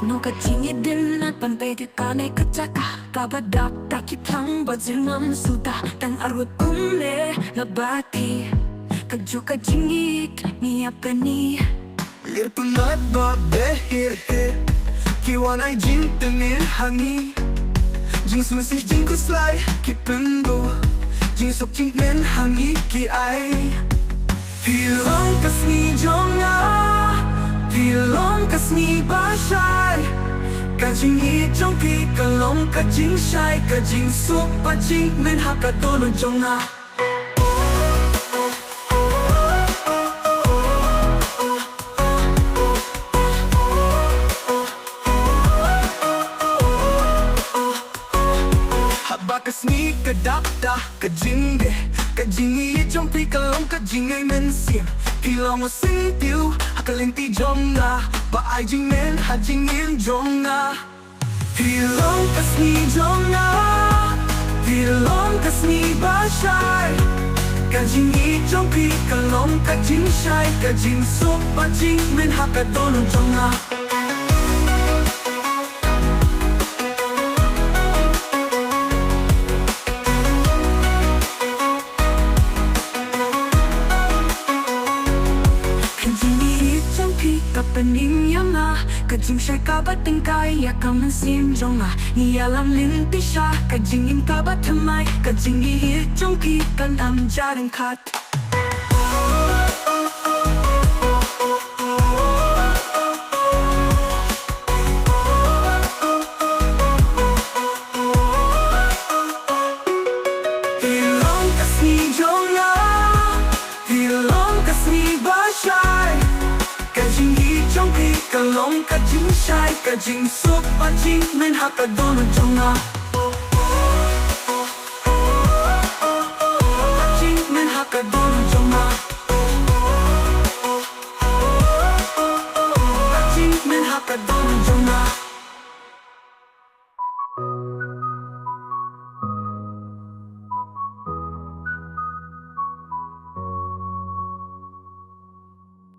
no ka jingi din at pantai di kanai kacaka kabadak takipang bazilmam suda dan arut kumle labati kaju ka jingi ni apani Irpunat ba behir kiwanay jin tenir hangi jing susi jing kuslay kipengo jing sok jing men hangi ki ai pilong kasni jonga pilong kasni bashai kajing i jong pi kalong kajing shai kajing sok pa jing men hakatono jonga Kasni kadapta kajinge kajingi jong pi kalong kajinge men sim pilong mo sing piu hakalinti jonga ba ai jing men ha jing in jonga pilong kasni jonga pilong kasni ba shai kajingi jong pi kalong kajing shai kajing so ba jing men hakatono jonga Kapaning yama kajing shai kabat tengkai ya kaman sim jonga ni alam linti sha kajing im kabat thamai kajing hi jong ki kan am jaring khat Hilong kasni jonga hilong kasni bashai kajing i jong pi kalong kajing shai kajing sok pa jing men hakatono jonga